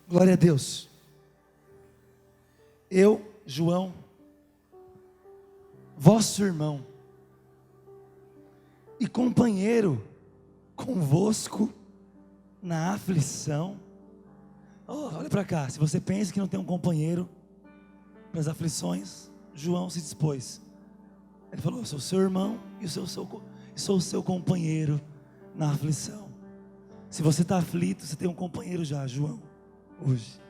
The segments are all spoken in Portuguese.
Glória a Deus. Eu, João, vosso irmão e companheiro convosco na aflição. Olha para cá, se você pensa que não tem um companheiro para as aflições, João se dispôs. Ele falou: eu sou seu irmão e sou o seu companheiro na aflição. Se você está aflito, você tem um companheiro já, João, hoje.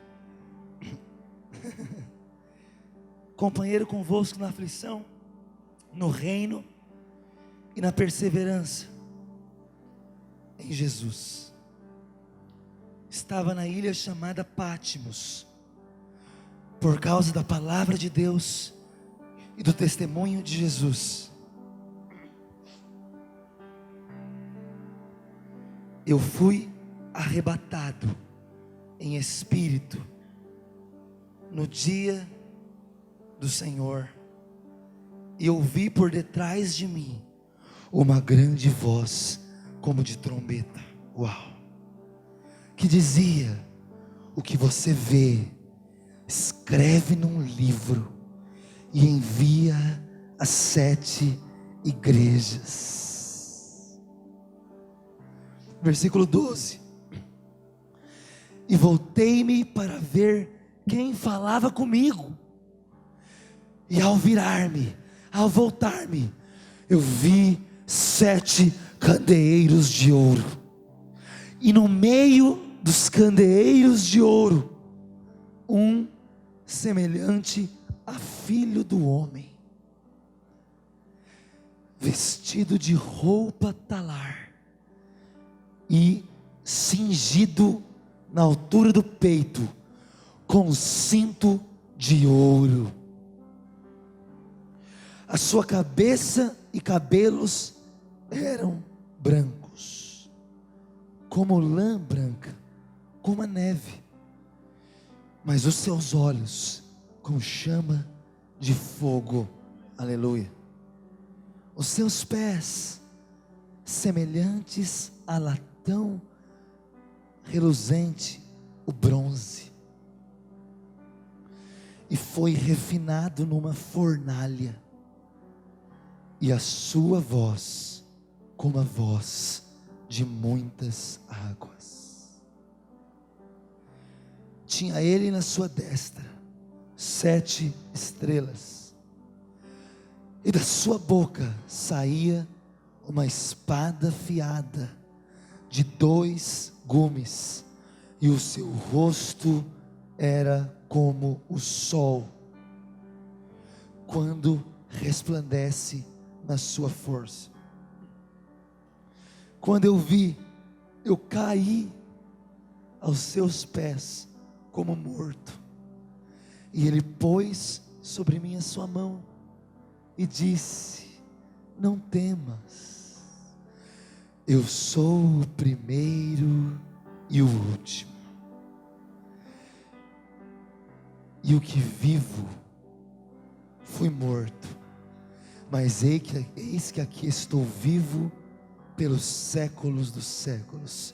Companheiro convosco na aflição, no reino e na perseverança em Jesus. Estava na ilha chamada Pátimos, por causa da palavra de Deus e do testemunho de Jesus. Eu fui arrebatado em espírito no dia do Senhor, e ouvi por detrás de mim uma grande voz como de trombeta, que dizia: o que você vê, escreve num livro e envia às 7 igrejas. Versículo 12. E voltei-me para ver quem falava comigo, e ao voltar-me, eu vi 7 candeeiros de ouro, e no meio dos candeeiros de ouro, um semelhante a filho do homem, vestido de roupa talar, e cingido na altura do peito, com cinto de ouro. A sua cabeça e cabelos eram brancos, como lã branca, como a neve, mas os seus olhos como chama de fogo. Aleluia. Os seus pés semelhantes a latão reluzente, o bronze, e foi refinado numa fornalha, e a sua voz como a voz de muitas águas. Tinha ele na sua destra 7 estrelas, e da sua boca saía uma espada afiada de 2 gumes, e o seu rosto era como o sol, quando resplandece na sua força. Quando eu vi, eu caí aos seus pés como morto, e ele pôs sobre mim a sua mão e disse: não temas, eu sou o primeiro e o último, e o que vivo. Fui morto, mas eis que aqui estou vivo pelos séculos dos séculos,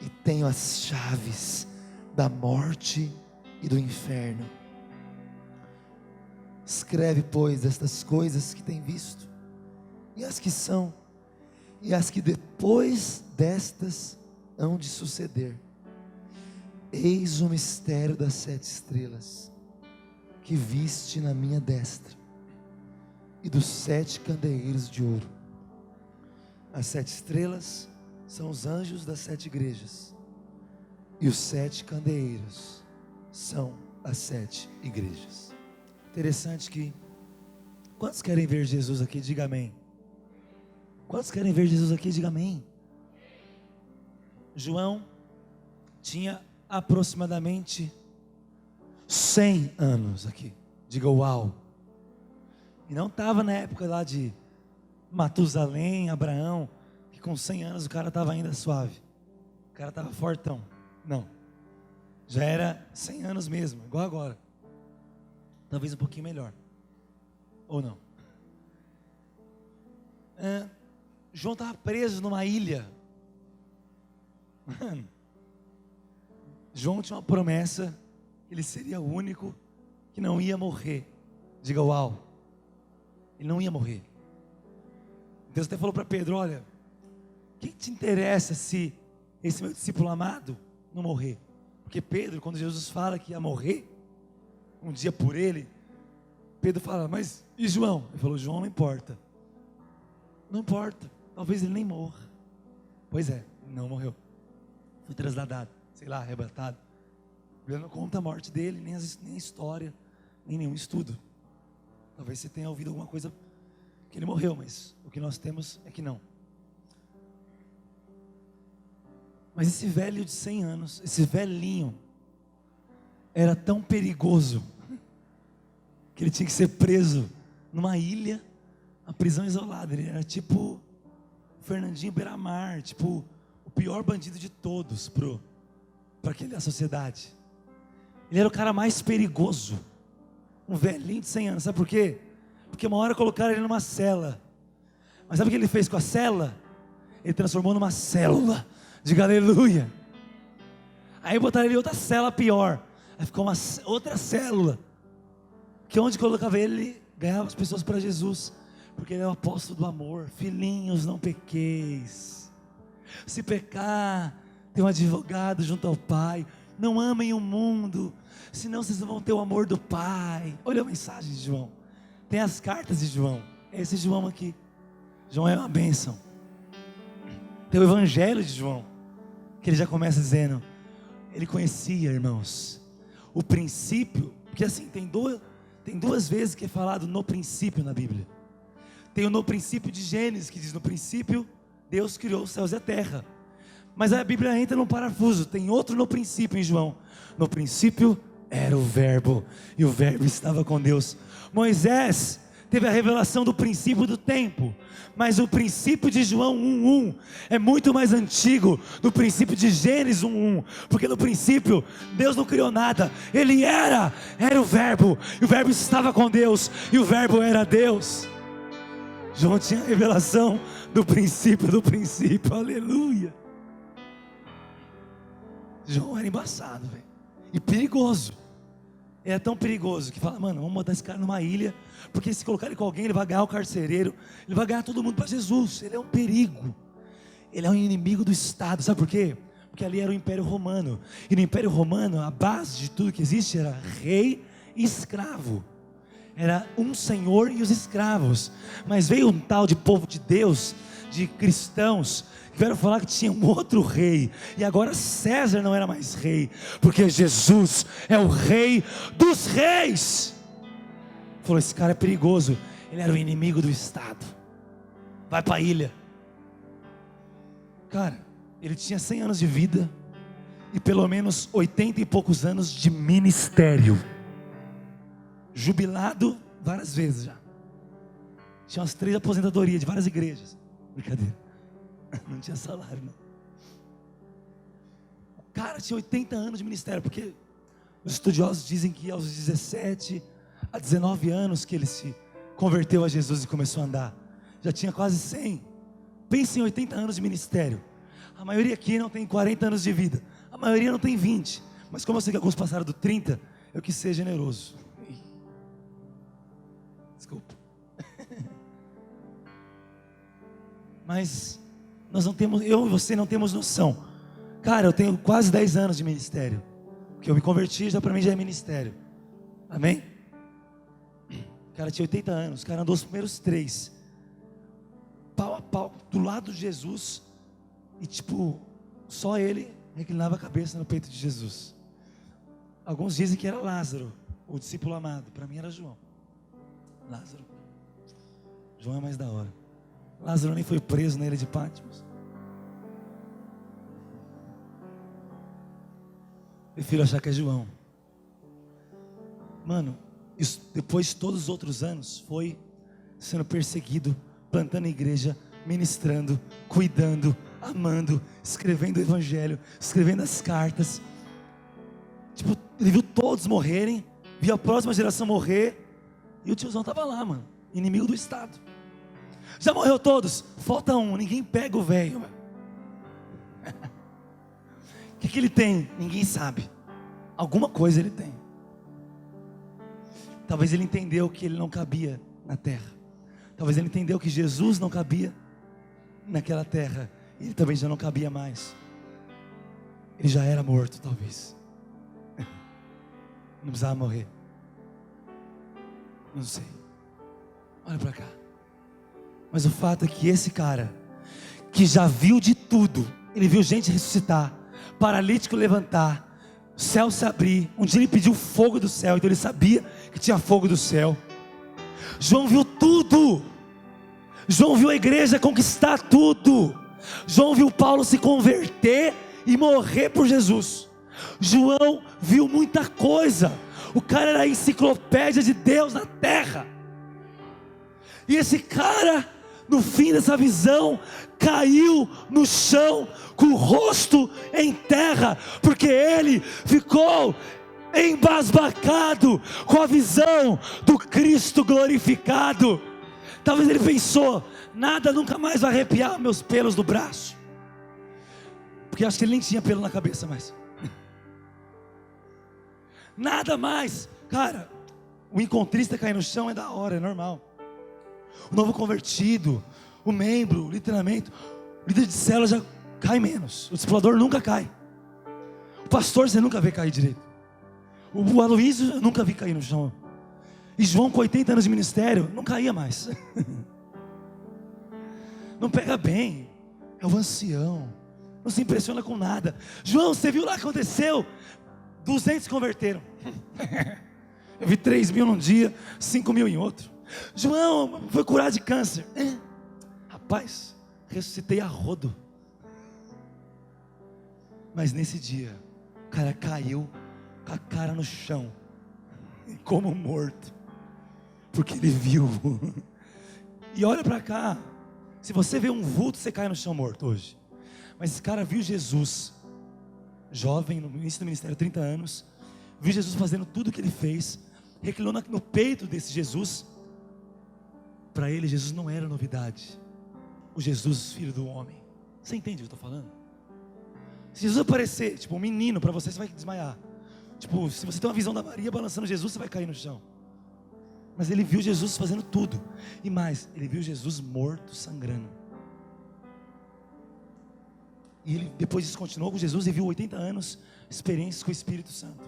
e tenho as chaves da morte e do inferno. Escreve, pois, estas coisas que tem visto, e as que são, e as que depois destas hão de suceder. Eis o mistério das 7 estrelas, que viste na minha destra, e dos 7 candeeiros de ouro. As 7 estrelas são os anjos das 7 igrejas, e os 7 candeeiros são as 7 igrejas. Interessante que, quantos querem ver Jesus aqui? Diga amém. Quantos querem ver Jesus aqui? Diga amém. João tinha aproximadamente 100 anos aqui. Diga uau. E não estava na época lá de Matusalém, Abraão, que com 100 anos o cara estava ainda suave, o cara estava fortão. Não, já era 100 anos mesmo, igual agora, talvez um pouquinho melhor, ou não. João estava preso numa ilha. Mano, João tinha uma promessa, que ele seria o único que não ia morrer. Diga uau. Ele não ia morrer. Deus até falou para Pedro: olha, o que te interessa se esse meu discípulo amado não morrer? Porque Pedro, quando Jesus fala que ia morrer um dia por ele, Pedro fala: mas e João? Ele falou: João não importa. Não importa, talvez ele nem morra. Pois é, não morreu. Foi trasladado, sei lá, arrebatado. A Bíblia não conta a morte dele, nem a história, nem nenhum estudo. Talvez você tenha ouvido alguma coisa que ele morreu, mas o que nós temos é que não. Mas esse velho de 100 anos, esse velhinho, era tão perigoso, que ele tinha que ser preso numa ilha, uma prisão isolada. Ele era tipo Fernandinho Beiramar, tipo o pior bandido de todos para aquela sociedade. Ele era o cara mais perigoso, um velhinho de 100 anos. Sabe por quê? Porque uma hora colocaram ele numa cela, mas sabe o que ele fez com a cela? Ele transformou numa célula. Diga aleluia. Aí botaram ele em outra cela pior, aí ficou uma outra célula, que onde colocava ele ganhava as pessoas para Jesus, porque ele é o apóstolo do amor. Filhinhos, não pequeis. Se pecar, tem um advogado junto ao Pai. Não amem o mundo, senão vocês não vão ter o amor do Pai. Olha a mensagem de João. Tem as cartas de João. É esse João aqui. João é uma bênção. Tem o evangelho de João, que ele já começa dizendo, ele conhecia, irmãos, o princípio. Porque assim, tem duas vezes que é falado no princípio na Bíblia. Tem o no princípio de Gênesis, que diz: no princípio Deus criou os céus e a terra. Mas a Bíblia entra num parafuso. Tem outro no princípio em João: no princípio era o verbo, e o verbo estava com Deus. Moisés teve a revelação do princípio do tempo, mas o princípio de João 1:1 é muito mais antigo do princípio de Gênesis 1:1, porque no princípio Deus não criou nada, Ele era o verbo, e o verbo estava com Deus, e o verbo era Deus. João tinha a revelação do princípio, aleluia. João era embaçado, velho, e perigoso. É tão perigoso que fala: mano, vamos botar esse cara numa ilha, porque se colocar ele com alguém, ele vai ganhar o carcereiro, ele vai ganhar todo mundo para Jesus. Ele é um perigo, ele é um inimigo do Estado. Sabe por quê? Porque ali era o Império Romano, e no Império Romano a base de tudo que existe era rei e escravo. Era um senhor e os escravos. Mas veio um tal de povo de Deus, de cristãos, que vieram falar que tinha um outro rei, e agora César não era mais rei, porque Jesus é o rei dos reis. Falou: esse cara é perigoso, ele era o inimigo do Estado, vai para a ilha. Cara, ele tinha 100 anos de vida, e pelo menos 80 e poucos anos de ministério, jubilado várias vezes já, tinha umas 3 aposentadorias de várias igrejas. Brincadeira, não tinha salário não. O cara tinha 80 anos de ministério, porque os estudiosos dizem que aos 17 a 19 anos que ele se converteu a Jesus e começou a andar. Já tinha quase 100. Pense em 80 anos de ministério. A maioria aqui não tem 40 anos de vida, a maioria não tem 20. Mas como eu sei que alguns passaram do 30, eu quis ser generoso. Desculpa. Mas nós não temos, eu e você não temos noção. Cara, eu tenho quase 10 anos de ministério, que eu me converti, já para mim já é ministério. Amém? O cara tinha 80 anos, o cara andou os primeiros 3, pau a pau, do lado de Jesus, e tipo, só ele reclinava a cabeça no peito de Jesus. Alguns dizem que era Lázaro, o discípulo amado. Para mim era João. Lázaro, João é mais da hora. Lázaro nem foi preso na ilha de Patmos. Prefiro achar que é João. Mano, isso, depois de todos os outros anos, foi sendo perseguido, plantando igreja, ministrando, cuidando, amando, escrevendo o evangelho, escrevendo as cartas. Tipo, ele viu todos morrerem, viu a próxima geração morrer, e o tiozão estava lá, mano, inimigo do Estado. Já morreu todos, falta um, ninguém pega o velho. que ele tem? Ninguém sabe. Alguma coisa ele tem. Talvez ele entendeu que ele não cabia na terra. Talvez ele entendeu que Jesus não cabia naquela terra. Ele também já não cabia mais. Ele já era morto, talvez. Não precisava morrer. Não sei. Olha para cá. Mas o fato é que esse cara, que já viu de tudo, ele viu gente ressuscitar, paralítico levantar, o céu se abrir. Um dia ele pediu fogo do céu, então ele sabia que tinha fogo do céu. João viu tudo. João viu a igreja conquistar tudo. João viu Paulo se converter e morrer por Jesus. João viu muita coisa. O cara era a enciclopédia de Deus na terra. E esse cara, no fim dessa visão, caiu no chão com o rosto em terra, porque ele ficou embasbacado com a visão do Cristo glorificado. Talvez ele pensou: nada nunca mais vai arrepiar meus pelos do braço, porque acho que ele nem tinha pelo na cabeça mais. Nada mais. Cara, o encontrista cair no chão é da hora, é normal. O novo convertido, o membro, o literamento, o líder de célula já cai menos. O discipulador nunca cai. O pastor você nunca vê cair direito. O Aloysio eu nunca vi cair no chão. E João com 80 anos de ministério não caía mais. Não pega bem. É o ancião. Não se impressiona com nada. João, você viu lá o que aconteceu? 200 se converteram. Eu vi 3.000 num dia, 5.000 em outro. João foi curado de câncer. Rapaz, ressuscitei a rodo. Mas nesse dia, o cara caiu com a cara no chão, como morto, porque ele viu. E olha para cá, se você vê um vulto, você cai no chão morto hoje. Mas esse cara viu Jesus, jovem, no início do ministério, 30 anos, viu Jesus fazendo tudo o que ele fez, reclinou no peito desse Jesus. Para ele, Jesus não era novidade. O Jesus, filho do homem. Você entende o que eu estou falando? Se Jesus aparecer, tipo um menino para você, você vai desmaiar. Tipo, se você tem uma visão da Maria balançando Jesus, você vai cair no chão. Mas ele viu Jesus fazendo tudo. E mais, ele viu Jesus morto, sangrando. E ele depois disso continuou com Jesus e viu 80 anos, experiências com o Espírito Santo.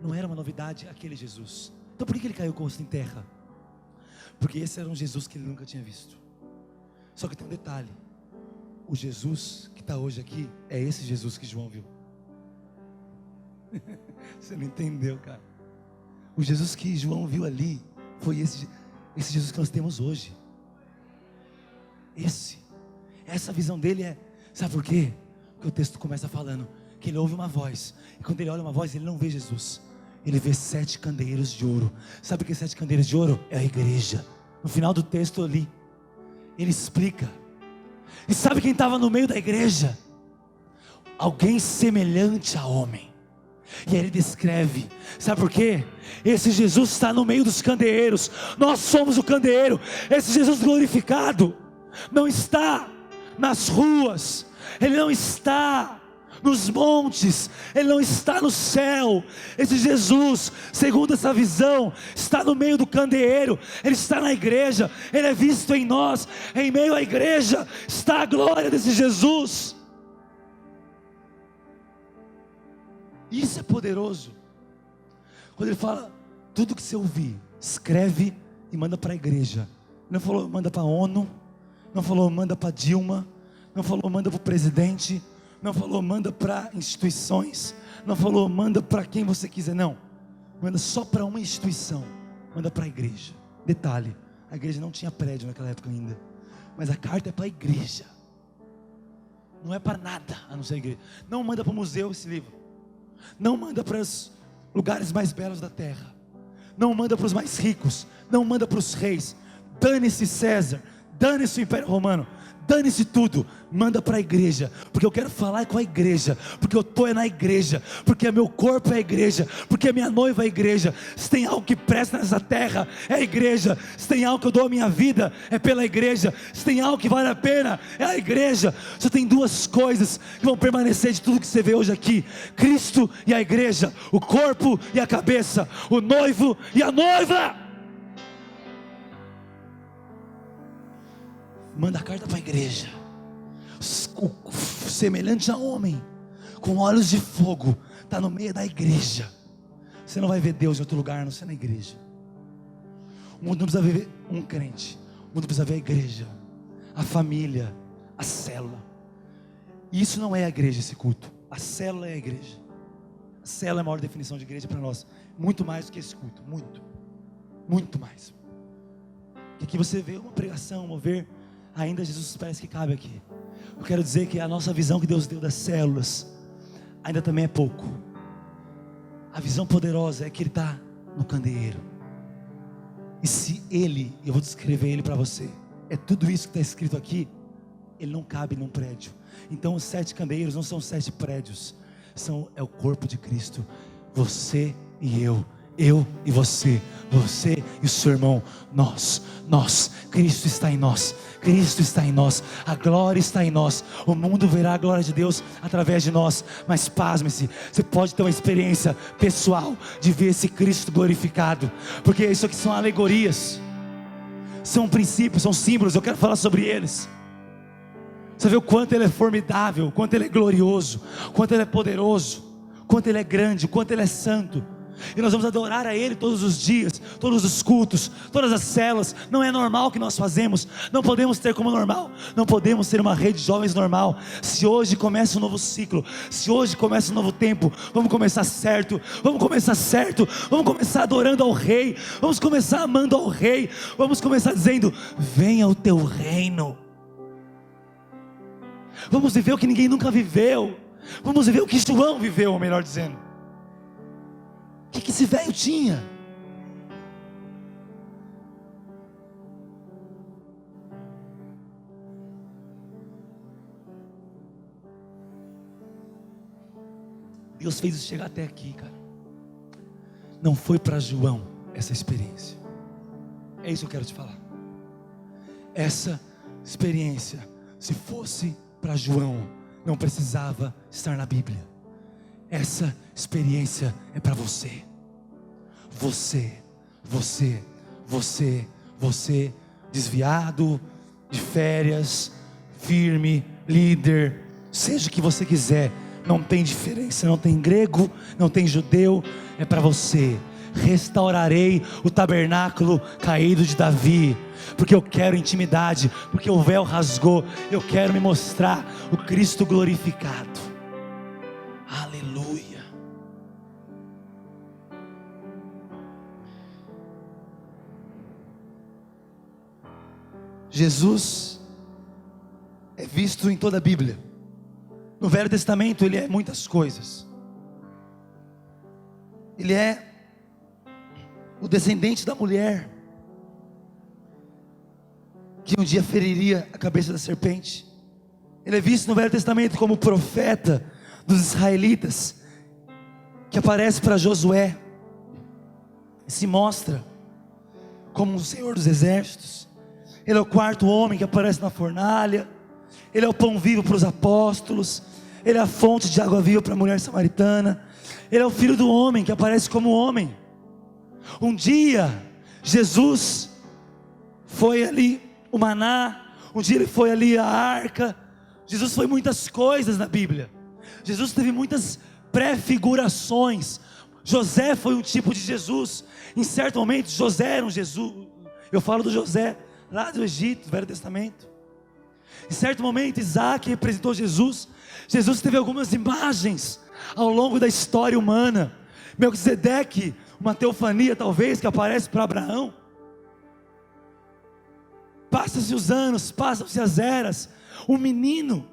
Não era uma novidade aquele Jesus. Então por que ele caiu com o rosto em terra? Porque esse era um Jesus que ele nunca tinha visto. Só que tem um detalhe: o Jesus que está hoje aqui é esse Jesus que João viu. Você não entendeu, cara? O Jesus que João viu ali foi esse Jesus que nós temos hoje. Essa visão dele é, sabe por quê? Porque o texto começa falando que ele ouve uma voz, e quando ele olha uma voz, ele não vê Jesus, ele vê 7 candeeiros de ouro. Sabe o que é 7 candeeiros de ouro? É a igreja. No final do texto ali, ele explica. E sabe quem estava no meio da igreja? Alguém semelhante a homem. E aí ele descreve, sabe por quê? Esse Jesus está no meio dos candeeiros. Nós somos o candeeiro. Esse Jesus glorificado não está nas ruas, ele não está nos montes, ele não está no céu. Esse Jesus, segundo essa visão, está no meio do candeeiro. Ele está na igreja, ele é visto em nós. Em meio à igreja está a glória desse Jesus. Isso é poderoso. Quando ele fala, tudo que você ouvir, escreve e manda para a igreja. Não falou manda para a ONU, não falou manda para Dilma, não falou manda para o presidente, não falou manda para instituições, não falou manda para quem você quiser, não. Manda só para uma instituição, manda para a igreja. Detalhe, a igreja não tinha prédio naquela época ainda, mas a carta é para a igreja. Não é para nada a não ser a igreja. Não manda para o museu esse livro. Não manda para os lugares mais belos da terra. Não manda para os mais ricos. Não manda para os reis. Dane-se César, dane-se o Império Romano, dane-se tudo, manda para a igreja, porque eu quero falar com a igreja, porque eu estou na igreja, porque meu corpo é a igreja, porque minha noiva é a igreja. Se tem algo que presta nessa terra, é a igreja. Se tem algo que eu dou a minha vida, é pela igreja. Se tem algo que vale a pena, é a igreja. Só tem duas coisas que vão permanecer de tudo que você vê hoje aqui: Cristo e a igreja, o corpo e a cabeça, o noivo e a noiva. Manda a carta para a igreja. O semelhante a homem, com olhos de fogo, está no meio da igreja. Você não vai ver Deus em outro lugar, a não ser na igreja. O mundo não precisa ver um crente, o mundo precisa ver a igreja, a família, a célula. E isso não é a igreja, esse culto. A célula é a igreja. A célula é a maior definição de igreja para nós. Muito mais do que esse culto, muito mais. Que aqui você vê uma pregação, mover, ainda Jesus parece que cabe aqui. Eu quero dizer que a nossa visão que Deus deu das células ainda também é pouco. A visão poderosa é que Ele está no candeeiro. E se Ele, eu vou descrever Ele para você, é tudo isso que está escrito aqui, Ele não cabe num prédio. Então os 7 candeeiros não são 7 prédios, é o corpo de Cristo. Você e eu e você e o seu irmão, nós, Cristo está em nós, a glória está em nós, o mundo verá a glória de Deus através de nós. Mas pasme-se, você pode ter uma experiência pessoal de ver esse Cristo glorificado, porque isso aqui são alegorias, são princípios, são símbolos. Eu quero falar sobre eles. Você vê o quanto Ele é formidável, o quanto Ele é glorioso, o quanto Ele é poderoso, o quanto Ele é grande, o quanto Ele é santo. E nós vamos adorar a Ele todos os dias, todos os cultos, todas as células. Não é normal o que nós fazemos, não podemos ter como normal, não podemos ser uma rede de jovens normal. Se hoje começa um novo ciclo, se hoje começa um novo tempo, vamos começar certo, vamos começar adorando ao Rei, vamos começar amando ao Rei, vamos começar dizendo: venha o teu reino. Vamos viver o que ninguém nunca viveu, vamos viver o que João viveu, ou melhor dizendo. O que esse velho tinha? Deus fez isso chegar até aqui, cara. Não foi para João essa experiência. É isso que eu quero te falar. Essa experiência, se fosse para João, não precisava estar na Bíblia. Essa experiência é para você. Você, desviado, de férias, firme, líder, seja o que você quiser, não tem diferença, não tem grego, não tem judeu, é para você. Restaurarei o tabernáculo caído de Davi, porque eu quero intimidade, porque o véu rasgou, eu quero me mostrar o Cristo glorificado. Aleluia. Jesus é visto em toda a Bíblia. No Velho Testamento Ele é muitas coisas. Ele é o descendente da mulher que um dia feriria a cabeça da serpente. Ele é visto no Velho Testamento como profeta dos israelitas, que aparece para Josué e se mostra como o Senhor dos exércitos. Ele é o 4º homem que aparece na fornalha. Ele é o pão vivo para os apóstolos. Ele é a fonte de água viva para a mulher samaritana. Ele é o Filho do homem que aparece como homem. Um dia Jesus foi ali o maná, um dia Ele foi ali a arca. Jesus foi muitas coisas na Bíblia. Jesus teve muitas prefigurações. José foi um tipo de Jesus. Em certo momento José era um Jesus. Eu falo do José lá do Egito, do Velho Testamento. Em certo momento Isaac representou Jesus. Jesus teve algumas imagens ao longo da história humana. Melquisedeque, uma teofania talvez que aparece para Abraão. Passam-se os anos, passam-se as eras. Um menino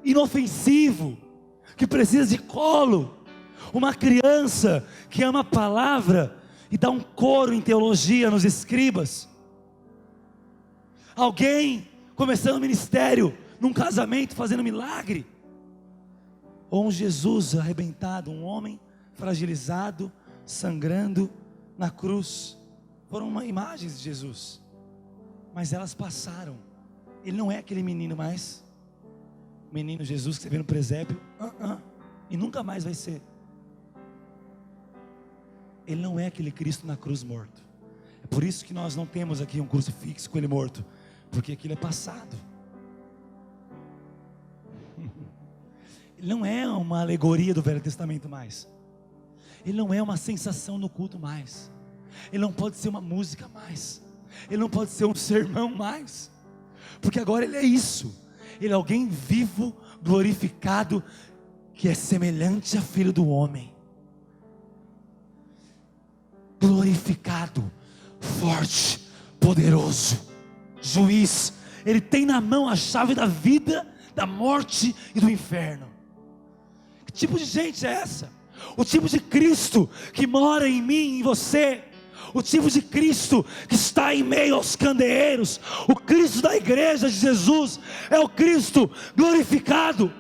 inofensivo, que precisa de colo. Uma criança que ama a palavra e dá um coro em teologia nos escribas. Alguém começando um ministério, num casamento, fazendo milagre. Ou um Jesus arrebentado, um homem fragilizado, sangrando na cruz. Foram imagens de Jesus, mas elas passaram. Ele não é aquele menino mais, o menino Jesus que você vê no presépio, e nunca mais vai ser. Ele não é aquele Cristo na cruz morto. É por isso que nós não temos aqui um crucifixo com ele morto, porque aquilo é passado. Ele não é uma alegoria do Velho Testamento mais. Ele não é uma sensação no culto mais. Ele não pode ser uma música mais. Ele não pode ser um sermão mais. Porque agora ele é isso. Ele é alguém vivo, glorificado, que é semelhante a Filho do Homem. Glorificado, forte, poderoso, juiz. Ele tem na mão a chave da vida, da morte e do inferno. Que tipo de gente é essa? O tipo de Cristo que mora em mim e em você. O tipo de Cristo que está em meio aos candeeiros. O Cristo da igreja de Jesus é o Cristo glorificado.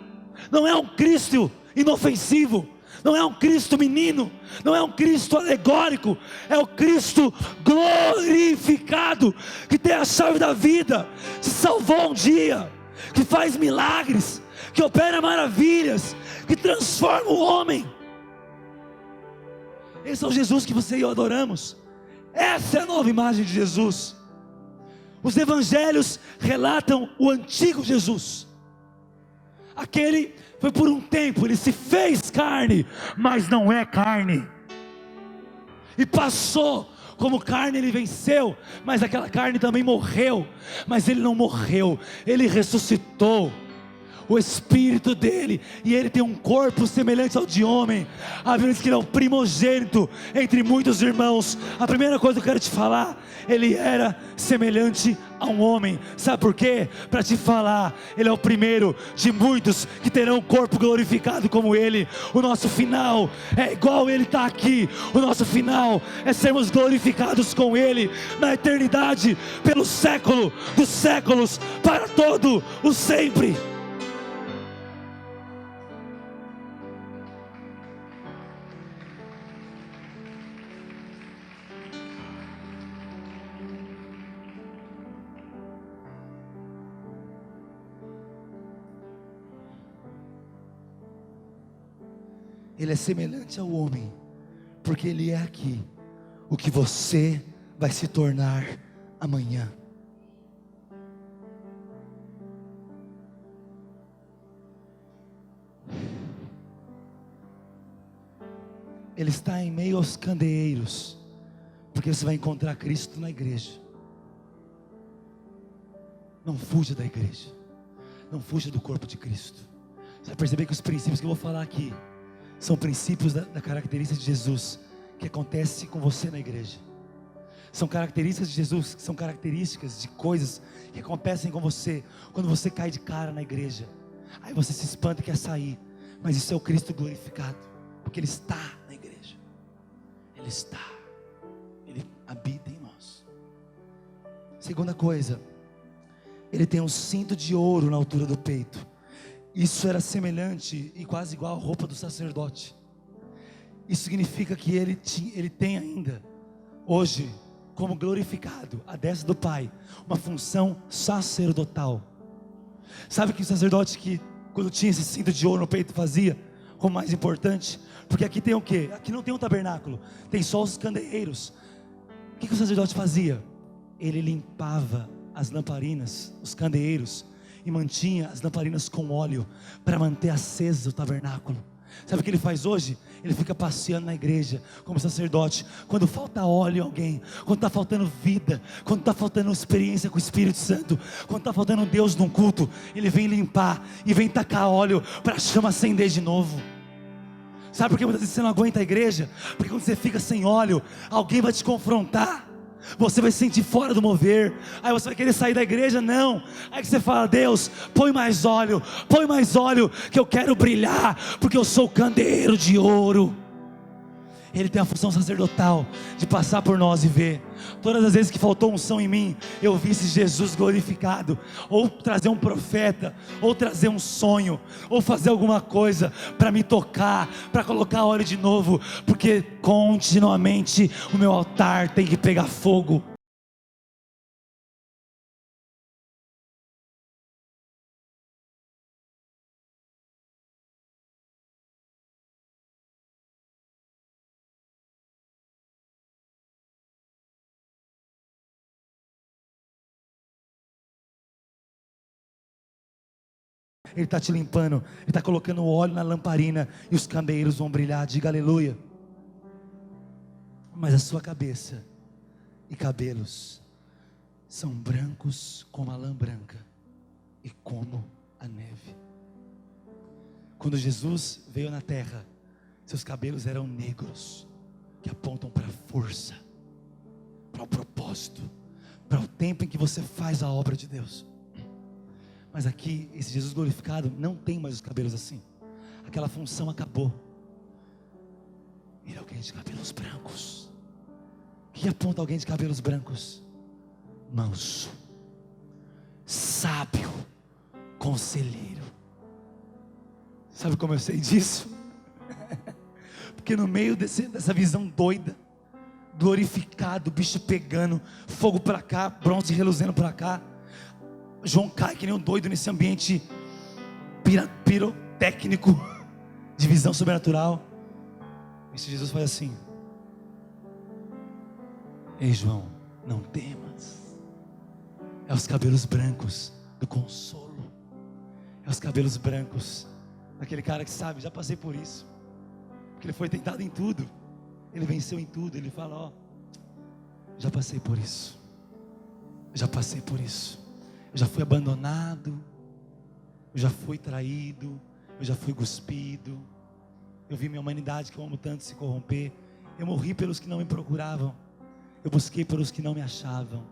Não é um Cristo inofensivo, não é um Cristo menino, não é um Cristo alegórico, é o Cristo glorificado, que tem a chave da vida, que salvou um dia, que faz milagres, que opera maravilhas, que transforma o homem. Esse é o Jesus que você e eu adoramos. Essa é a nova imagem de Jesus. Os evangelhos relatam o antigo Jesus. Aquele foi por um tempo, ele se fez carne, mas não é carne. E passou como carne, ele venceu, mas aquela carne também morreu. Mas ele não morreu, ele ressuscitou. O Espírito dele, e ele tem um corpo semelhante ao de homem. A Bíblia diz que ele é o primogênito entre muitos irmãos. A primeira coisa que eu quero te falar, ele era semelhante a um homem. Sabe por quê? Para te falar, ele é o primeiro de muitos que terão um corpo glorificado como ele. O nosso final é igual ele está aqui. O nosso final é sermos glorificados com ele na eternidade, pelo século dos séculos, para todo o sempre. Ele é semelhante ao homem, porque ele é aqui o que você vai se tornar amanhã. Ele está em meio aos candeeiros, porque você vai encontrar Cristo na igreja. Não fuja da igreja, não fuja do corpo de Cristo. Você vai perceber que os princípios que eu vou falar aqui são princípios da característica de Jesus, que acontece com você na igreja. São características de Jesus, que são características de coisas que acontecem com você, quando você cai de cara na igreja. Aí você se espanta e quer sair, mas isso é o Cristo glorificado, porque Ele está na igreja. Ele está, Ele habita em nós. Segunda coisa, Ele tem um cinto de ouro na altura do peito. Isso era semelhante e quase igual à roupa do sacerdote. Isso significa que ele tem ainda, hoje, como glorificado, à destra do Pai, uma função sacerdotal. Sabe o que o sacerdote, que quando tinha esse cinto de ouro no peito, fazia como mais importante? Porque aqui tem o quê? Aqui não tem um tabernáculo, tem só os candeeiros. O que o sacerdote fazia? Ele limpava as lamparinas, os candeeiros, e mantinha as lamparinas com óleo, para manter acesa o tabernáculo. Sabe o que ele faz hoje? Ele fica passeando na igreja, como sacerdote, quando falta óleo em alguém, quando está faltando vida, quando está faltando experiência com o Espírito Santo, quando está faltando Deus num culto, ele vem limpar, e vem tacar óleo, para a chama acender de novo. Sabe por que muitas vezes você não aguenta a igreja? Porque quando você fica sem óleo, alguém vai te confrontar, você vai se sentir fora do mover, aí você vai querer sair da igreja. Não, aí que você fala: Deus, põe mais óleo, que eu quero brilhar, porque eu sou o candeeiro de ouro. Ele tem a função sacerdotal de passar por nós e ver. Todas as vezes que faltou unção em mim, eu vi esse Jesus glorificado, ou trazer um profeta, ou trazer um sonho, ou fazer alguma coisa para me tocar, para colocar óleo de novo, porque continuamente o meu altar tem que pegar fogo. Ele está te limpando, Ele está colocando o óleo na lamparina, e os candeeiros vão brilhar, diga aleluia. Mas a sua cabeça e cabelos são brancos como a lã branca, e como a neve. Quando Jesus veio na terra, seus cabelos eram negros, que apontam para a força, para o propósito, para o tempo em que você faz a obra de Deus. Mas aqui, esse Jesus glorificado não tem mais os cabelos assim. Aquela função acabou. Ele é alguém de cabelos brancos. O que aponta alguém de cabelos brancos? Manso, sábio, conselheiro. Sabe como eu sei disso? Porque no meio dessa visão doida, glorificado, bicho pegando, fogo para cá, bronze reluzendo para cá, João cai que nem um doido nesse ambiente pirotécnico de visão sobrenatural. Esse Jesus faz assim: ei João, não temas. É os cabelos brancos do consolo. É os cabelos brancos daquele cara que sabe, já passei por isso. Porque ele foi tentado em tudo, ele venceu em tudo. Ele fala: ó, já passei por isso. Já passei por isso. Eu já fui abandonado, eu já fui traído, eu já fui cuspido, eu vi minha humanidade que eu amo tanto se corromper. Eu morri pelos que não me procuravam, eu busquei pelos que não me achavam.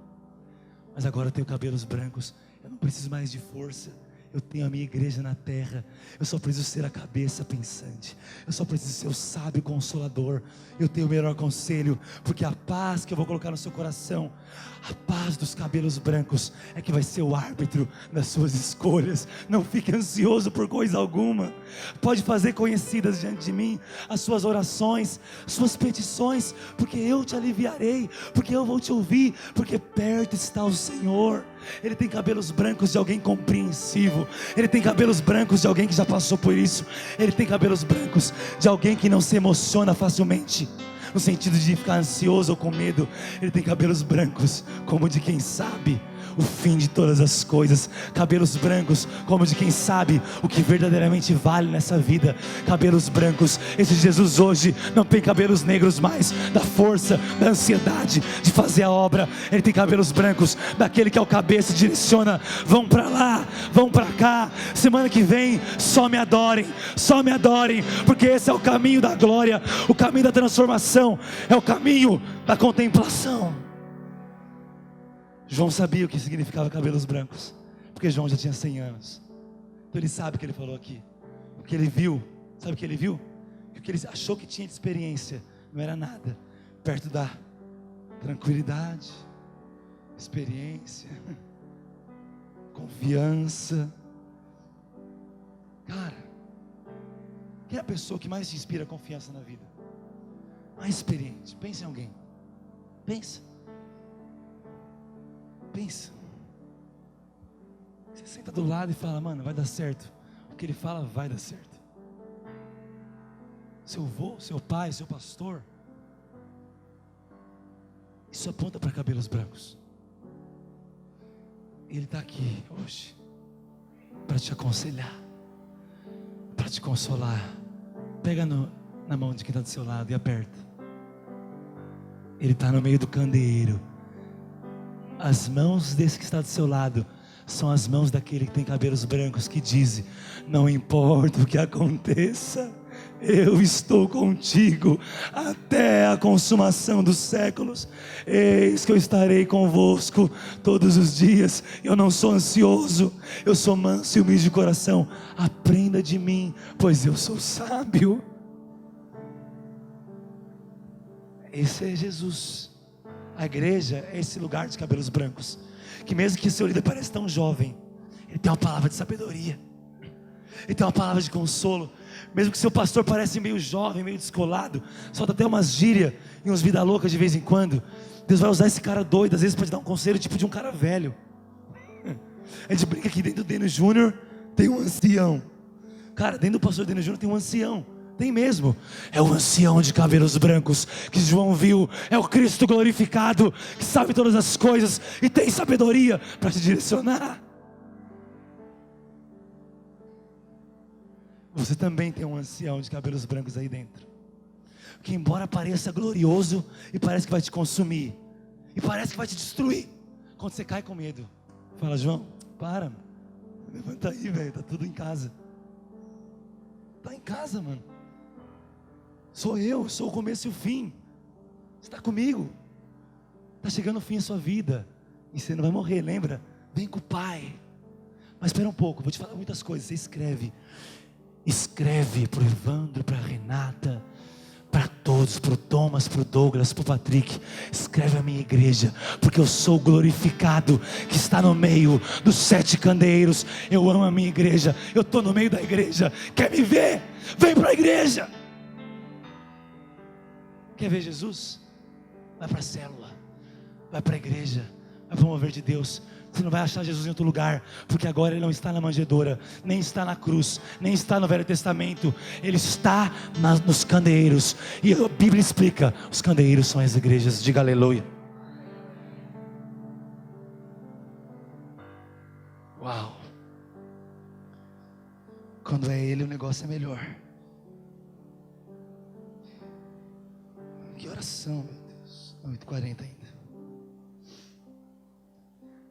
Mas agora eu tenho cabelos brancos, eu não preciso mais de força. Eu tenho a minha igreja na terra. Eu só preciso ser a cabeça pensante. Eu só preciso ser o sábio consolador. Eu tenho o melhor conselho, porque a paz que eu vou colocar no seu coração, a paz dos cabelos brancos, é que vai ser o árbitro das suas escolhas. Não fique ansioso por coisa alguma. Pode fazer conhecidas diante de mim as suas orações, suas petições, porque eu te aliviarei, porque eu vou te ouvir, porque perto está o Senhor. Ele tem cabelos brancos de alguém compreensivo. Ele tem cabelos brancos de alguém que já passou por isso. Ele tem cabelos brancos de alguém que não se emociona facilmente, no sentido de ficar ansioso ou com medo. Ele tem cabelos brancos como de quem sabe o fim de todas as coisas. Cabelos brancos como de quem sabe o que verdadeiramente vale nessa vida. Cabelos brancos. Esse Jesus hoje não tem cabelos negros mais da força, da ansiedade de fazer a obra. Ele tem cabelos brancos daquele que é o cabeça e direciona. Vão para lá, vão para cá. Semana que vem só me adorem, porque esse é o caminho da glória, o caminho da transformação, é o caminho da contemplação. João sabia o que significava cabelos brancos, porque João já tinha 100 anos. Então ele sabe o que ele falou aqui, o que ele viu. Sabe o que ele viu? O que ele achou que tinha de experiência não era nada perto da tranquilidade, experiência, confiança. Cara, quem é a pessoa que mais te inspira confiança na vida? Mais experiente. Pensa em alguém. Pensa. Você senta do lado e fala: mano, vai dar certo. O que ele fala vai dar certo. Seu avô, seu pai, seu pastor. Isso aponta para cabelos brancos. Ele está aqui hoje para te aconselhar, para te consolar. Pega na mão de quem está do seu lado e aperta. Ele está no meio do candeeiro. As mãos desse que está do seu lado são as mãos daquele que tem cabelos brancos, que diz: não importa o que aconteça, eu estou contigo até a consumação dos séculos. Eis que eu estarei convosco todos os dias. Eu não sou ansioso, eu sou manso e humilde de coração. Aprenda de mim, pois eu sou sábio. Esse é Jesus. A igreja é esse lugar de cabelos brancos, que mesmo que seu líder pareça tão jovem, ele tem uma palavra de sabedoria, ele tem uma palavra de consolo. Mesmo que seu pastor pareça meio jovem, meio descolado, solta até umas gírias e uns vida louca de vez em quando, Deus vai usar esse cara doido, às vezes para te dar um conselho tipo de um cara velho. A gente brinca que dentro do Deno Júnior tem um ancião. Cara, dentro do pastor Deno Júnior tem um ancião. Tem mesmo. É o ancião de cabelos brancos que João viu. É o Cristo glorificado, que sabe todas as coisas e tem sabedoria para te direcionar. Você também tem um ancião de cabelos brancos aí dentro, que embora pareça glorioso e parece que vai te consumir, e parece que vai te destruir, quando você cai com medo, fala: João, para, mano. Levanta aí, velho, tá tudo em casa. Tá em casa, mano. Sou eu, sou o começo e o fim. Você está comigo. Está chegando o fim da sua vida, e você não vai morrer, lembra? Vem com o Pai. Mas espera um pouco, vou te falar muitas coisas. Você escreve para o Evandro, para a Renata, para todos, para o Thomas, para o Douglas, para o Patrick. Escreve a minha igreja, porque eu sou glorificado, que está no meio dos 7 candeeiros. Eu amo a minha igreja, eu estou no meio da igreja. Quer me ver? Vem para a igreja. Quer ver Jesus? Vai para a célula, vai para a igreja, vai para o mover de Deus. Você não vai achar Jesus em outro lugar, porque agora Ele não está na manjedoura, nem está na cruz, nem está no Velho Testamento. Ele está nos candeeiros. E a Bíblia explica: os candeeiros são as igrejas. Diga aleluia. Uau. Quando é Ele, o negócio é melhor. Que oração, meu Deus. 8h40 ainda.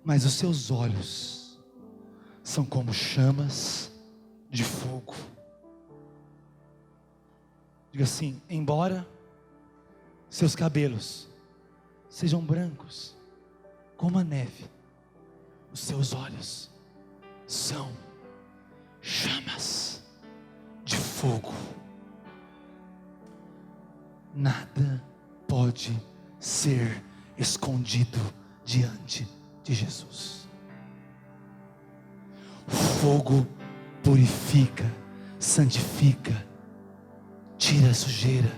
Mas os seus olhos são como chamas de fogo. Diga assim: embora seus cabelos sejam brancos como a neve, os seus olhos são chamas de fogo. Nada pode ser escondido diante de Jesus. O fogo purifica, santifica, tira a sujeira.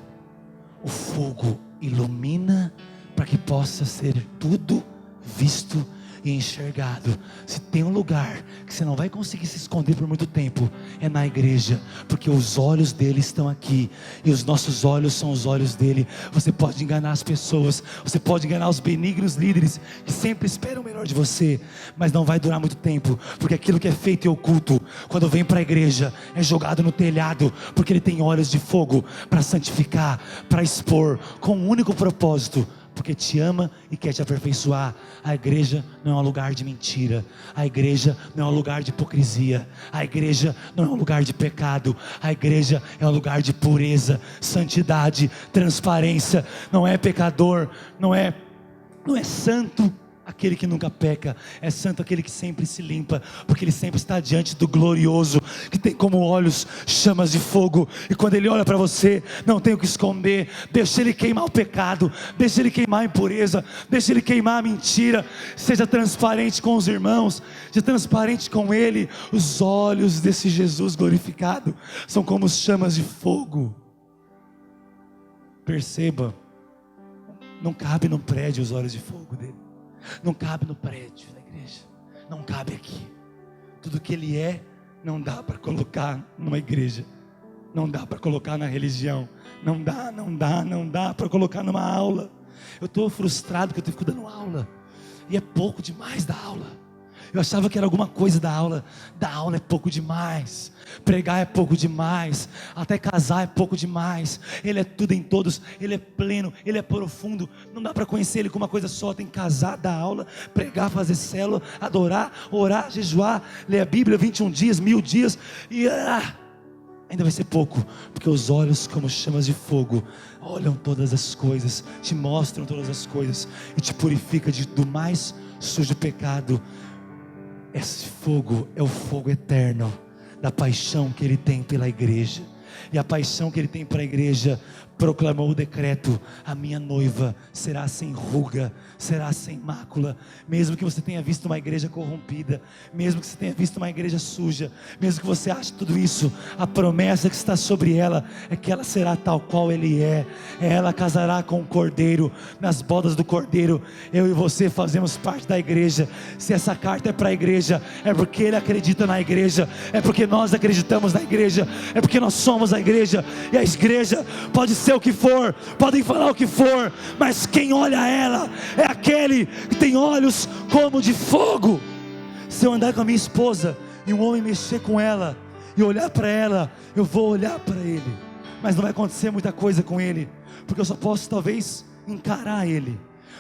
O fogo ilumina para que possa ser tudo visto e enxergado. Se tem um lugar que você não vai conseguir se esconder por muito tempo, é na igreja, porque os olhos dele estão aqui, e os nossos olhos são os olhos dele. Você pode enganar as pessoas, você pode enganar os benignos líderes que sempre esperam o melhor de você, mas não vai durar muito tempo, porque aquilo que é feito e oculto, quando vem para a igreja, é jogado no telhado, porque ele tem olhos de fogo para santificar, para expor, com um único propósito: porque te ama e quer te aperfeiçoar. A igreja não é um lugar de mentira, a igreja não é um lugar de hipocrisia, a igreja não é um lugar de pecado, a igreja é um lugar de pureza, santidade, transparência. Não é pecador, não é santo aquele que nunca peca, é santo aquele que sempre se limpa, porque ele sempre está diante do glorioso, que tem como olhos chamas de fogo. E quando ele olha para você, não tem o que esconder. Deixa ele queimar o pecado, deixa ele queimar a impureza, deixa ele queimar a mentira. Seja transparente com os irmãos, seja transparente com ele. Os olhos desse Jesus glorificado são como chamas de fogo. Perceba, não cabe no prédio os olhos de fogo dele. Não cabe no prédio da igreja, não cabe aqui. Tudo que ele é, não dá para colocar numa igreja, não dá para colocar na religião, não dá para colocar numa aula. Eu estou frustrado que eu fico dando aula, e é pouco demais da aula. Eu achava que era alguma coisa da aula é pouco demais, pregar é pouco demais, até casar é pouco demais. Ele é tudo em todos, ele é pleno, ele é profundo. Não dá para conhecer ele com uma coisa só. Tem que casar, dar aula, pregar, fazer célula, adorar, orar, jejuar, ler a Bíblia 21 dias, 1000 dias, e ainda vai ser pouco, porque os olhos como chamas de fogo olham todas as coisas, te mostram todas as coisas e te purifica do mais sujo pecado. Esse fogo é o fogo eterno da paixão que ele tem pela igreja. e a paixão que Ele tem para a igreja, proclamou o decreto: a minha noiva será sem ruga, será sem mácula. Mesmo que você tenha visto uma igreja corrompida, mesmo que você tenha visto uma igreja suja, mesmo que você ache tudo isso, a promessa que está sobre ela é que ela será tal qual Ele é. Ela casará com o Cordeiro, nas bodas do Cordeiro. Eu e você fazemos parte da igreja. Se essa carta é para a igreja, é porque Ele acredita na igreja, é porque nós acreditamos na igreja, é porque nós somos a igreja. E a igreja pode ser o que for, podem falar o que for, mas quem olha ela é aquele que tem olhos como de fogo. Se eu andar com a minha esposa e um homem mexer com ela e olhar para ela, eu vou olhar para ele, mas não vai acontecer muita coisa com ele, porque eu só posso talvez encarar ele.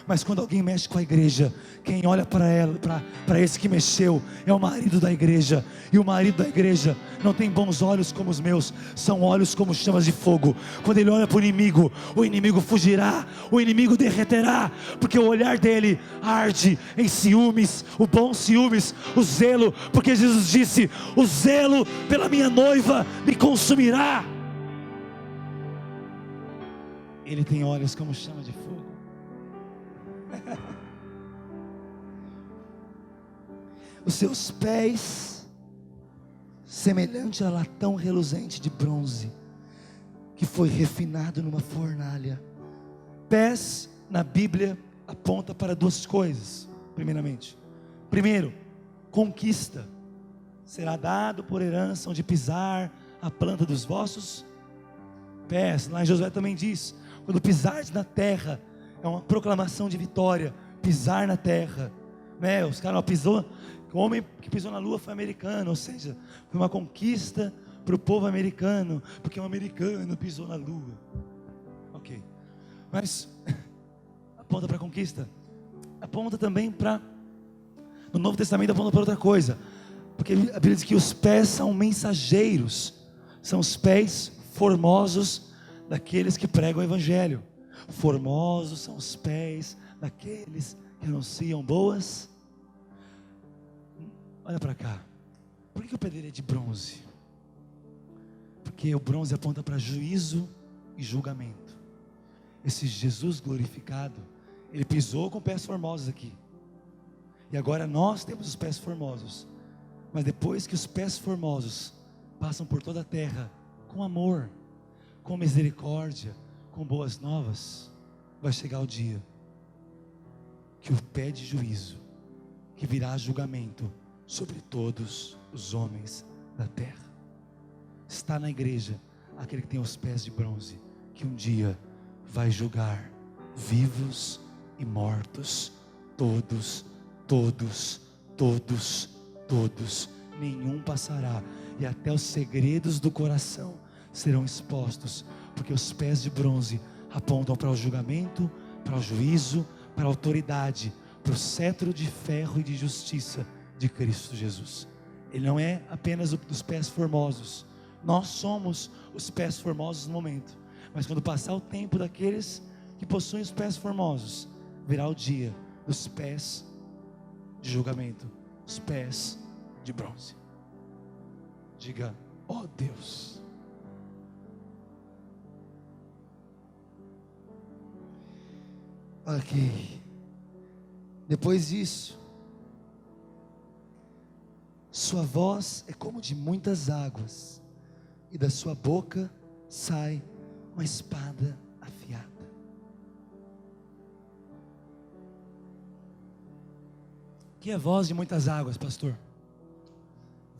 Mas quando alguém mexe com a igreja, quem olha para ela, para esse que mexeu, é o marido da igreja. E o marido da igreja não tem bons olhos como os meus, são olhos como chamas de fogo. Quando ele olha para o inimigo fugirá, o inimigo derreterá, porque o olhar dele arde em ciúmes, o bom ciúmes, o zelo, porque Jesus disse: o zelo pela minha noiva me consumirá. Ele tem olhos como chama de fogo. Os seus pés, semelhante a latão reluzente de bronze, que foi refinado numa fornalha. Pés, na Bíblia, aponta para duas coisas, primeiramente. Primeiro, conquista. Será dado por herança onde pisar a planta dos vossos pés. Lá em Josué também diz: quando pisares na terra, é uma proclamação de vitória. Pisar na terra, né? Os caras pisou. O homem que pisou na lua foi americano, ou seja, foi uma conquista para o povo americano, porque um americano pisou na lua. Ok, mas aponta para a conquista, aponta também para, no Novo Testamento aponta para outra coisa, porque a Bíblia diz que os pés são mensageiros, são os pés formosos daqueles que pregam o Evangelho. Formosos são os pés daqueles que anunciam boas. Olha para cá. Por que o pé dele é de bronze? Porque o bronze aponta para juízo e julgamento. Esse Jesus glorificado, ele pisou com pés formosos aqui. E agora nós temos os pés formosos. Mas depois que os pés formosos passam por toda a terra, com amor, com misericórdia, com boas novas, vai chegar o dia que o pé de juízo, que virá julgamento sobre todos os homens da terra, está na igreja aquele que tem os pés de bronze, que um dia vai julgar vivos e mortos, todos, nenhum passará, e até os segredos do coração serão expostos, porque os pés de bronze apontam para o julgamento, para o juízo, para a autoridade, para o cetro de ferro e de justiça de Cristo Jesus. Ele não é apenas dos pés formosos, nós somos os pés formosos no momento, mas quando passar o tempo daqueles que possuem os pés formosos, virá o dia dos pés de julgamento, os pés de bronze. Diga: ó Deus. Ok. Depois disso, sua voz é como de muitas águas, e da sua boca sai uma espada afiada. O que é voz de muitas águas, pastor?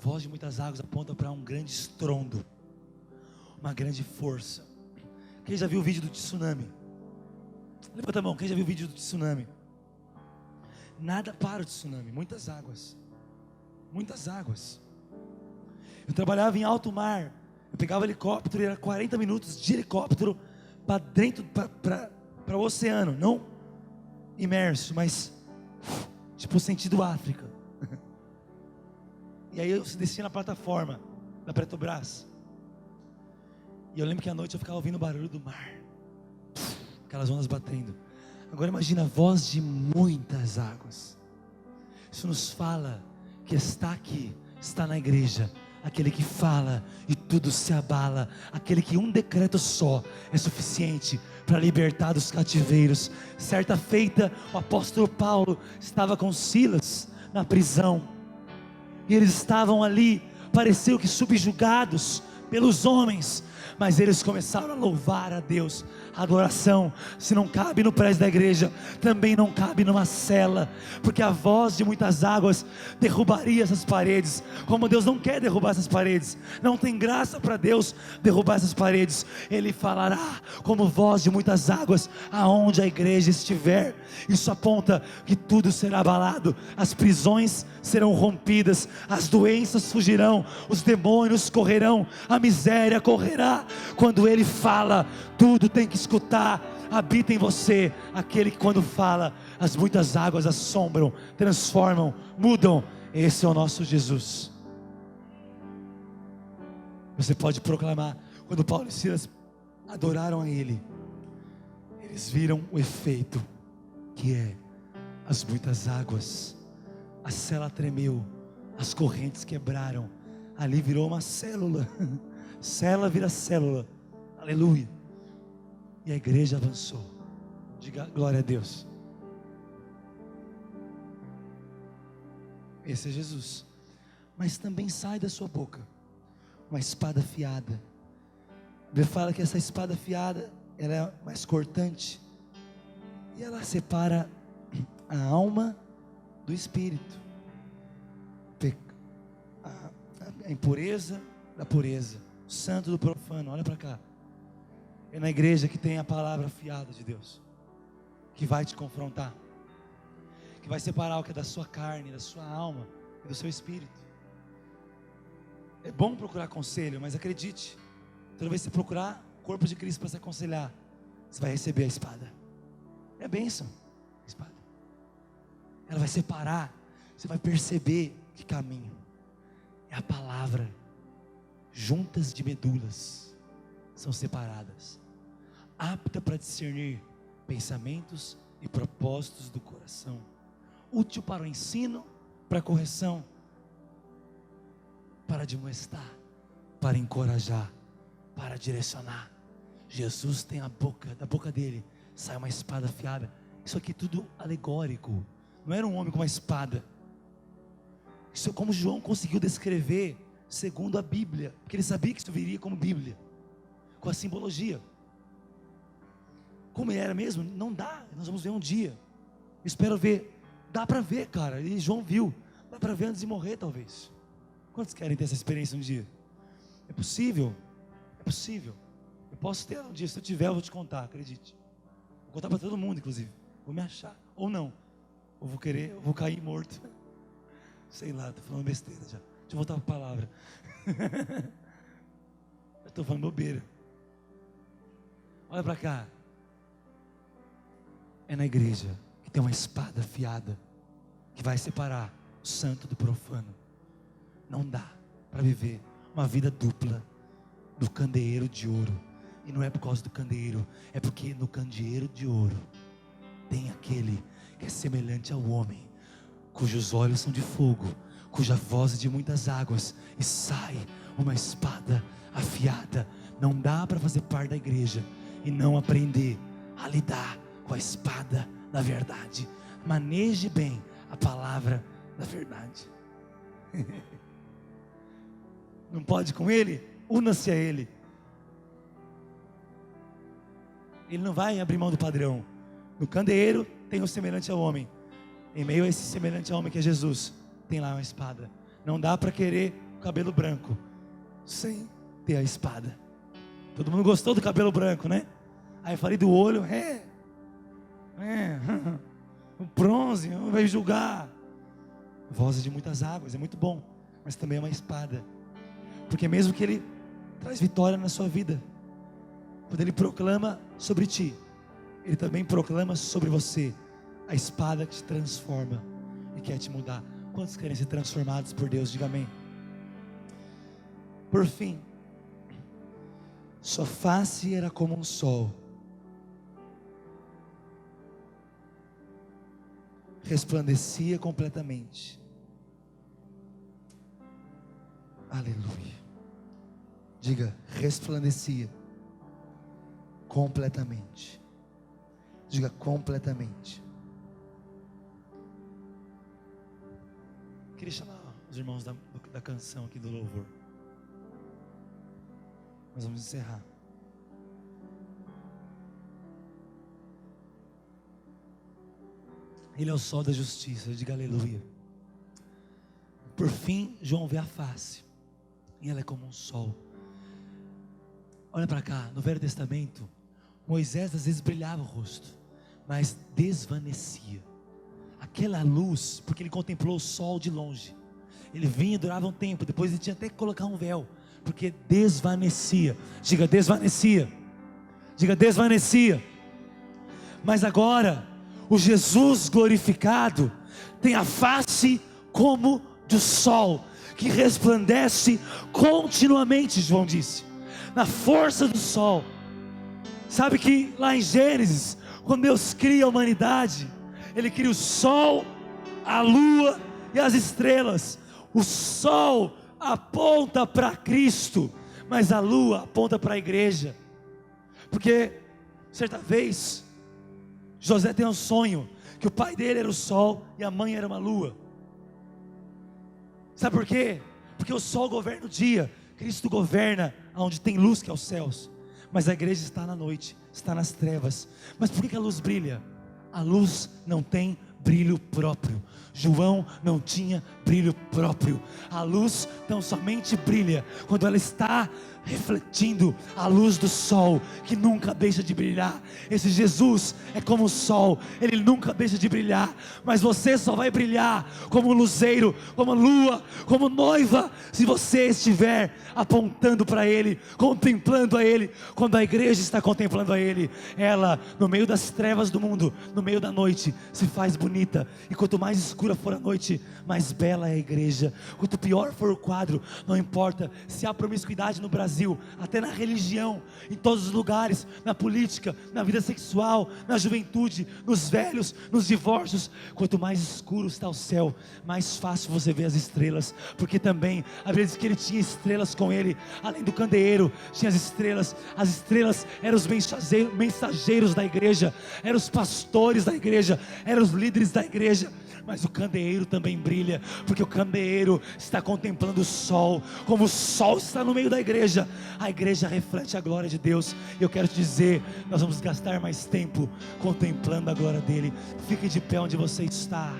Voz de muitas águas aponta para um grande estrondo, uma grande força. Quem já viu o vídeo do tsunami? Levanta a mão, quem já viu o vídeo do tsunami? Nada para o tsunami, muitas águas. Muitas águas. Eu trabalhava em alto mar, eu pegava helicóptero e era 40 minutos de helicóptero para dentro, para o oceano, não imerso, mas tipo sentido África. E aí eu descia na plataforma da Petrobras, e eu lembro que à noite eu ficava ouvindo o barulho do mar, aquelas ondas batendo. Agora imagina a voz de muitas águas. Isso nos fala que está aqui, está na igreja, aquele que fala e tudo se abala, aquele que um decreto só é suficiente para libertar dos cativeiros. Certa feita, o apóstolo Paulo estava com Silas na prisão, e eles estavam ali, pareceu que subjugados pelos homens, mas eles começaram a louvar a Deus. A adoração, se não cabe no prédio da igreja, também não cabe numa cela, porque a voz de muitas águas derrubaria essas paredes. Como Deus não quer derrubar essas paredes, não tem graça para Deus derrubar essas paredes. Ele falará como voz de muitas águas aonde a igreja estiver. Isso aponta que tudo será abalado, as prisões serão rompidas, as doenças fugirão, os demônios correrão, a miséria correrá. Quando Ele fala, tudo tem que escutar. Habita em você aquele que quando fala, as muitas águas assombram, transformam, mudam. Esse é o nosso Jesus. Você pode proclamar. Quando Paulo e Silas adoraram a Ele, eles viram o efeito que é as muitas águas. A cela tremeu, as correntes quebraram, ali virou uma célula. Célula vira célula, aleluia. E a igreja avançou. Diga glória a Deus. Esse é Jesus. Mas também sai da sua boca uma espada afiada. A Bíblia fala que essa espada afiada, ela é mais cortante, e ela separa a alma do espírito, a impureza da pureza, o santo do profano. Olha para cá. É na igreja que tem a palavra afiada de Deus, que vai te confrontar, que vai separar o que é da sua carne, da sua alma e do seu espírito. É bom procurar conselho, mas acredite, toda vez que você procurar o corpo de Cristo para se aconselhar, você vai receber a espada. É a bênção, a espada. Ela vai separar, você vai perceber que caminho. É a palavra. Juntas de medulas são separadas, apta para discernir pensamentos e propósitos do coração, útil para o ensino, para a correção, para admoestar, para encorajar, para direcionar. Jesus tem a boca, da boca dele sai uma espada afiada. Isso aqui é tudo alegórico. Não era um homem com uma espada. Isso é como João conseguiu descrever segundo a Bíblia, porque ele sabia que isso viria como Bíblia, com a simbologia. Como ele era mesmo, não dá. Nós vamos ver um dia. Espero ver. Dá para ver, cara. E João viu. Dá para ver antes de morrer, talvez. Quantos querem ter essa experiência um dia? É possível. É possível. Eu posso ter um dia. Se eu tiver, eu vou te contar, acredite. Vou contar para todo mundo, inclusive. Vou me achar. Ou não. Ou vou querer, eu vou cair morto. Sei lá, estou falando besteira já. Deixa eu voltar para a palavra. Eu estou falando bobeira. Olha para cá. É na igreja que tem uma espada afiada, que vai separar o santo do profano. Não dá para viver uma vida dupla do candeeiro de ouro. E não é por causa do candeeiro, é porque no candeeiro de ouro tem aquele que é semelhante ao homem, cujos olhos são de fogo, cuja voz é de muitas águas, e sai uma espada afiada. Não dá para fazer parte da igreja e não aprender a lidar com a espada da verdade. Maneje bem a palavra da verdade. Não pode com ele? Una-se a ele. Ele não vai abrir mão do padrão. No candeeiro tem o semelhante ao homem. Em meio a esse semelhante ao homem que é Jesus, tem lá uma espada. Não dá para querer o cabelo branco sem ter a espada. Todo mundo gostou do cabelo branco, né? Aí eu falei do olho, o bronze, vai julgar. Vozes de muitas águas, é muito bom, mas também é uma espada. Porque mesmo que ele traz vitória na sua vida, quando ele proclama sobre ti, ele também proclama sobre você a espada que te transforma e quer te mudar. Quantos querem ser transformados por Deus? Diga amém. Por fim, sua face era como um sol, resplandecia completamente. Aleluia. Diga, resplandecia completamente. Diga, completamente. Queria chamar os irmãos da canção aqui do louvor. Nós vamos encerrar. Ele é o sol da justiça, diga aleluia. Por fim, João vê a face, e ela é como um sol. Olha para cá, no Velho Testamento, Moisés às vezes brilhava o rosto, mas desvanecia. Aquela luz, porque ele contemplou o sol de longe. Ele vinha e durava um tempo, depois ele tinha até que colocar um véu, porque desvanecia. Diga, desvanecia. Diga, desvanecia. Mas agora, o Jesus glorificado tem a face como do sol, que resplandece continuamente, João disse, na força do sol. Sabe que lá em Gênesis, quando Deus cria a humanidade, Ele cria o sol, a lua e as estrelas. O sol aponta para Cristo, mas a lua aponta para a igreja. Porque certa vez José tem um sonho, que o pai dele era o sol e a mãe era uma lua. Sabe por quê? Porque o sol governa o dia, Cristo governa onde tem luz, que é os céus. Mas a igreja está na noite, está nas trevas. Mas por que a luz brilha? A luz não tem brilho próprio. João não tinha brilho próprio. A luz tão somente brilha quando ela está refletindo a luz do sol, que nunca deixa de brilhar. Esse Jesus é como o sol, ele nunca deixa de brilhar, mas você só vai brilhar como luzeiro, como lua, como noiva, se você estiver apontando para ele, contemplando a ele. Quando a igreja está contemplando a ele, ela no meio das trevas do mundo, no meio da noite, se faz bonita. E quanto mais escura for a noite, mais bela é a igreja. Quanto pior for o quadro, não importa se há promiscuidade no Brasil, até na religião, em todos os lugares, na política, na vida sexual, na juventude, nos velhos, nos divórcios. Quanto mais escuro está o céu, mais fácil você vê as estrelas. Porque também, às vezes que ele tinha estrelas com ele, além do candeeiro, tinha as estrelas eram os mensageiros da igreja, eram os pastores da igreja, eram os líderes da igreja. Mas o candeeiro também brilha, porque o candeeiro está contemplando o sol. Como o sol está no meio da igreja, a igreja reflete a glória de Deus. E eu quero te dizer, nós vamos gastar mais tempo contemplando a glória dele. Fique de pé onde você está.